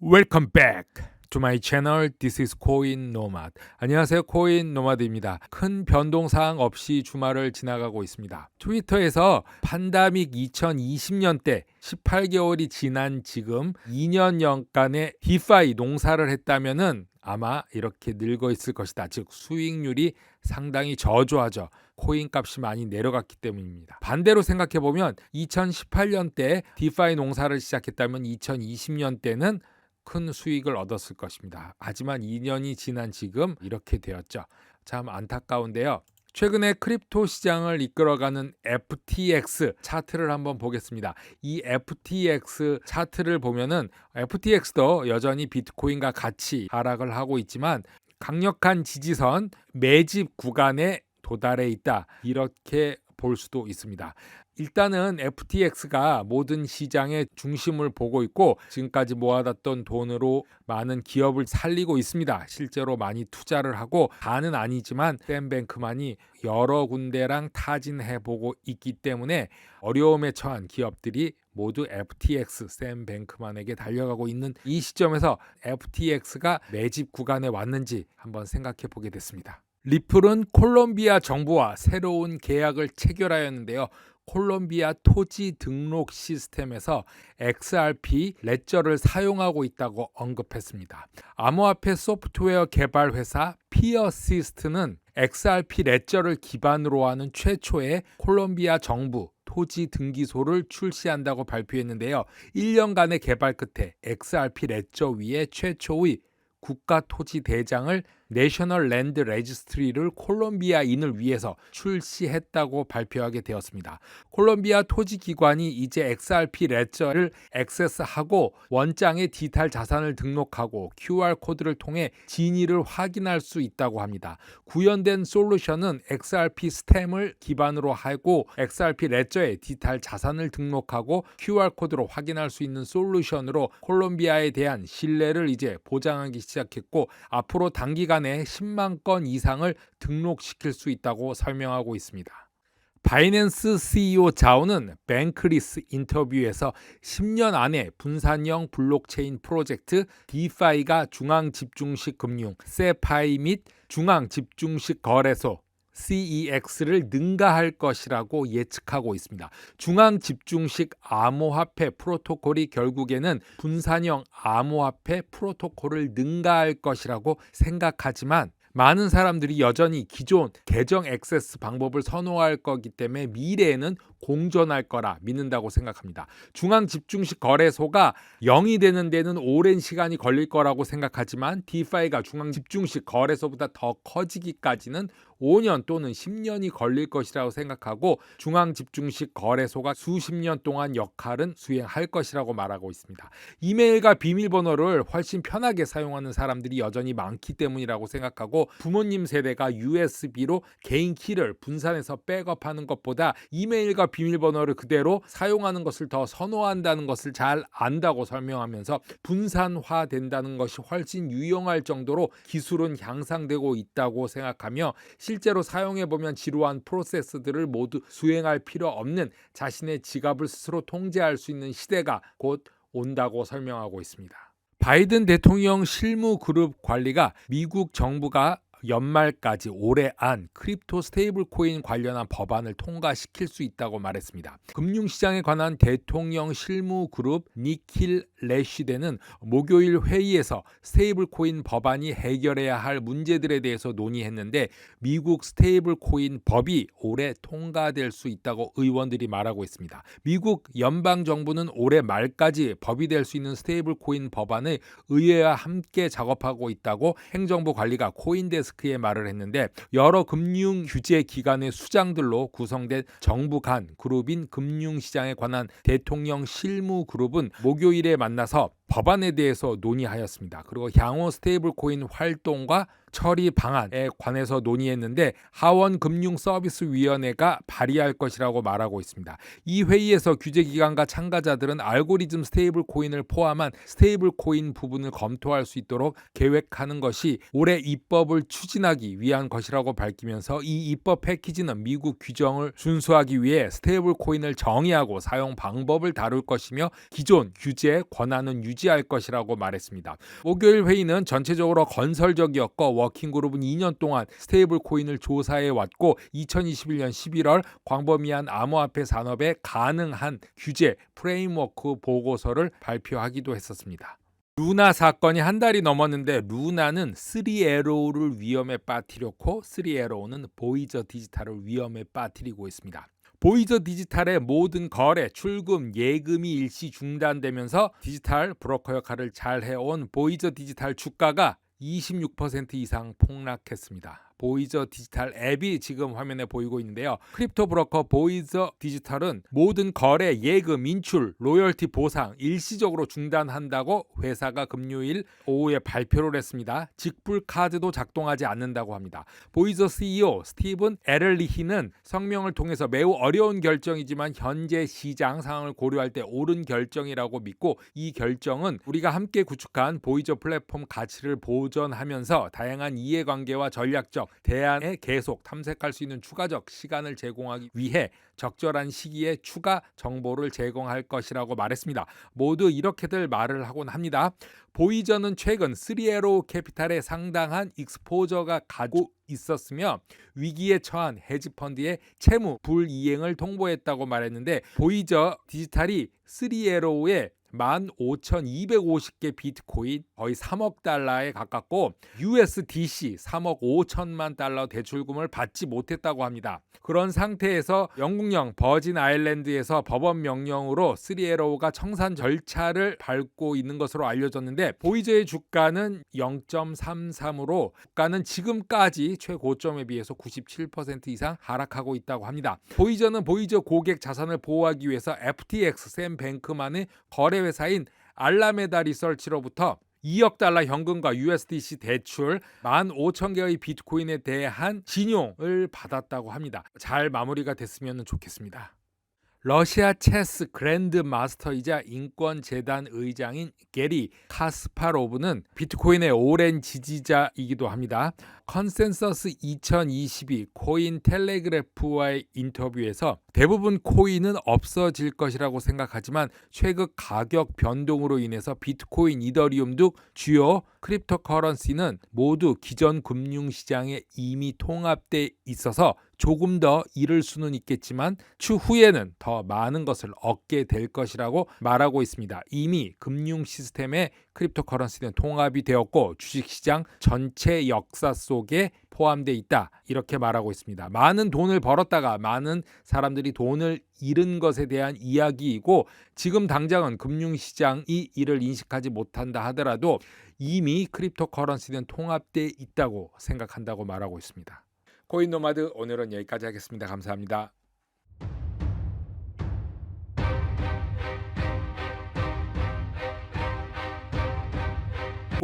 Welcome back to my channel. This is 코인 노마드. 안녕하세요. 코인 노마드입니다. 큰 변동사항 없이 주말을 지나가고 있습니다. 트위터에서 팬데믹 2020년 때 18개월이 지난 지금 2년여간의 디파이 농사를 했다면은 아마 이렇게 늙어 있을 것이다. 즉 수익률이 상당히 저조하죠. 코인 값이 많이 내려갔기 때문입니다. 반대로 생각해보면 2018년 때 디파이 농사를 시작했다면 2020년 때는 큰 수익을 얻었을 것입니다. 하지만 2년이 지난 지금 이렇게 되었죠. 참 안타까운데요. 최근에 크립토 시장을 이끌어가는 FTX 차트를 한번 보겠습니다. 이 FTX 차트를 보면은 FTX도 여전히 비트코인과 같이 하락을 하고 있지만 강력한 지지선 매집 구간에 도달해 있다. 이렇게 볼 수도 있습니다. 일단은 FTX가 모든 시장의 중심을 보고 있고 지금까지 모아놨던 돈으로 많은 기업을 살리고 있습니다. 실제로 많이 투자를 하고 다는 아니지만 샘 뱅크만이 여러 군데랑 타진해보고 있기 때문에 어려움에 처한 기업들이 모두 FTX 샘 뱅크만에게 달려가고 있는 이 시점에서 FTX가 매집 구간에 왔는지 한번 생각해 보게 됐습니다. 리플은 콜롬비아 정부와 새로운 계약을 체결하였는데요. 콜롬비아 토지 등록 시스템에서 XRP 레저를 사용하고 있다고 언급했습니다. 암호화폐 소프트웨어 개발 회사 피어시스트는 XRP 레저를 기반으로 하는 최초의 콜롬비아 정부 토지 등기소를 출시한다고 발표했는데요. 1년간의 개발 끝에 XRP 레저 위에 최초의 국가 토지 대장을 내셔널 랜드 레지스트리를 콜롬비아인을 위해서 출시했다고 발표하게 되었습니다. 콜롬비아 토지기관이 이제 XRP 레저를 액세스하고 원장의 디지털 자산을 등록하고 QR코드를 통해 진위를 확인할 수 있다고 합니다. 구현된 솔루션은 XRP 스탬을 기반으로 하고 XRP 레저에 디지털 자산을 등록하고 QR코드로 확인할 수 있는 솔루션으로 콜롬비아에 대한 신뢰를 이제 보장하기 시작했고 앞으로 단기간 10만 건 이상을 등록시킬 수 있다고 설명하고 있습니다. 바이낸스 CEO 자오는 뱅크리스 인터뷰에서 10년 안에 분산형 블록체인 프로젝트 디파이가 중앙집중식 금융 세파이 및 중앙집중식 거래소 CEX를 능가할 것이라고 예측하고 있습니다. 중앙집중식 암호화폐 프로토콜이 결국에는 분산형 암호화폐 프로토콜을 능가할 것이라고 생각하지만 많은 사람들이 여전히 기존 계정 액세스 방법을 선호할 거기 때문에 미래에는 공존할 거라 믿는다고 생각합니다. 중앙집중식 거래소가 0이 되는 데는 오랜 시간이 걸릴 거라고 생각하지만 디파이가 중앙집중식 거래소보다 더 커지기까지는 5년 또는 10년이 걸릴 것이라고 생각하고 중앙집중식 거래소가 수십 년 동안 역할은 수행할 것이라고 말하고 있습니다. 이메일과 비밀번호를 훨씬 편하게 사용하는 사람들이 여전히 많기 때문이라고 생각하고 부모님 세대가 USB로 개인 키를 분산해서 백업하는 것보다 이메일과 비밀번호를 그대로 사용하는 것을 더 선호한다는 것을 잘 안다고 설명하면서 분산화된다는 것이 훨씬 유용할 정도로 기술은 향상되고 있다고 생각하며 실제로 사용해보면 지루한 프로세스들을 모두 수행할 필요 없는 자신의 지갑을 스스로 통제할 수 있는 시대가 곧 온다고 설명하고 있습니다. 바이든 대통령 실무그룹 관리가 미국 정부가 연말까지 올해 안 크립토 스테이블 코인 관련한 법안을 통과시킬 수 있다고 말했습니다. 금융시장에 관한 대통령 실무그룹 니킬 레시데는 목요일 회의에서 스테이블 코인 법안이 해결해야 할 문제들에 대해서 논의했는데 미국 스테이블 코인 법이 올해 통과될 수 있다고 의원들이 말하고 있습니다. 미국 연방정부는 올해 말까지 법이 될 수 있는 스테이블 코인 법안을 의회와 함께 작업하고 있다고 행정부 관리가 코인데스크에 말을 했는데 여러 금융 규제 기관의 수장들로 구성된 정부 간 그룹인 금융시장에 관한 대통령 실무 그룹은 목요일에 만나서 법안에 대해서 논의하였습니다. 그리고 향후 스테이블 코인 활동과 처리 방안에 관해서 논의했는데 하원금융서비스위원회가 발의할 것이라고 말하고 있습니다. 이 회의에서 규제기관과 참가자들은 알고리즘 스테이블 코인을 포함한 스테이블 코인 부분을 검토할 수 있도록 계획하는 것이 올해 입법을 추진하기 위한 것이라고 밝히면서 이 입법 패키지는 미국 규정을 준수하기 위해 스테이블 코인을 정의하고 사용 방법을 다룰 것이며 기존 규제의 권한은 유지 유지할 것이라고 말했습니다. 목요일 회의는 전체적으로 건설적이었고 워킹그룹은 2년 동안 스테이블 코인을 조사해 왔고 2021년 11월 광범위한 암호화폐 산업에 가능한 규제 프레임워크 보고서를 발표하기도 했었습니다. 루나 사건이 한 달이 넘었는데 루나는 3에로우를 위험에 빠뜨렸고 3에로우는 보이저 디지털을 위험에 빠뜨리고 있습니다. 보이저 디지털의 모든 거래, 출금, 예금이 일시 중단되면서 디지털 브로커 역할을 잘 해온 보이저 디지털 주가가 26% 이상 폭락했습니다. 보이저 디지털 앱이 지금 화면에 보이고 있는데요. 크립토 브로커 보이저 디지털은 모든 거래, 예금, 인출, 로열티 보상 일시적으로 중단한다고 회사가 금요일 오후에 발표를 했습니다. 직불 카드도 작동하지 않는다고 합니다. 보이저 CEO 스티븐 에럴리히는 성명을 통해서 매우 어려운 결정이지만 현재 시장 상황을 고려할 때 옳은 결정이라고 믿고 이 결정은 우리가 함께 구축한 보이저 플랫폼 가치를 보존하면서 다양한 이해관계와 전략적 대안에 계속 탐색할 수 있는 추가적 시간을 제공하기 위해 적절한 시기에 추가 정보를 제공할 것이라고 말했습니다. 모두 이렇게들 말을 하곤 합니다. 보이저는 최근 3에로 캐피탈에 상당한 익스포저가 가지고 있었으며 위기에 처한 헤지펀드의 채무 불이행을 통보했다고 말했는데 보이저 디지털이 3에로의 15,250개 비트코인 거의 3억 달러에 가깝고 USDC 3억 5천만 달러 대출금을 받지 못했다고 합니다. 그런 상태에서 영국령 버진 아일랜드에서 법원 명령으로 3에로우가 청산 절차를 밟고 있는 것으로 알려졌는데 보이저의 주가는 0.33으로 주가는 지금까지 최고점에 비해서 97% 이상 하락하고 있다고 합니다. 보이저는 보이저 고객 자산을 보호하기 위해서 FTX 샘 뱅크만의 거래 회사인 알라메다 리서치로부터 2억 달러 현금과 USDC 대출 15,000개의 비트코인에 대한 진용을 받았다고 합니다. 잘 마무리가 됐으면 좋겠습니다. 러시아 체스 그랜드 마스터이자 인권재단 의장인 게리 카스파로브는 비트코인의 오랜 지지자이기도 합니다. 컨센서스 2022 코인 텔레그래프와의 인터뷰에서 대부분 코인은 없어질 것이라고 생각하지만 최근 가격 변동으로 인해서 비트코인, 이더리움 등 주요 크립토커런시는 모두 기존 금융시장에 이미 통합돼 있어서 조금 더 잃을 수는 있겠지만 추후에는 더 많은 것을 얻게 될 것이라고 말하고 있습니다. 이미 금융 시스템에 크립토커런시는 통합이 되었고 주식시장 전체 역사 속에 포함되어 있다. 이렇게 말하고 있습니다. 많은 돈을 벌었다가 많은 사람들이 돈을 잃은 것에 대한 이야기이고 지금 당장은 금융시장이 이를 인식하지 못한다 하더라도 이미 크립토커런시는 통합되어 있다고 생각한다고 말하고 있습니다. 코인 노마드 오늘은 여기까지 하겠습니다. 감사합니다.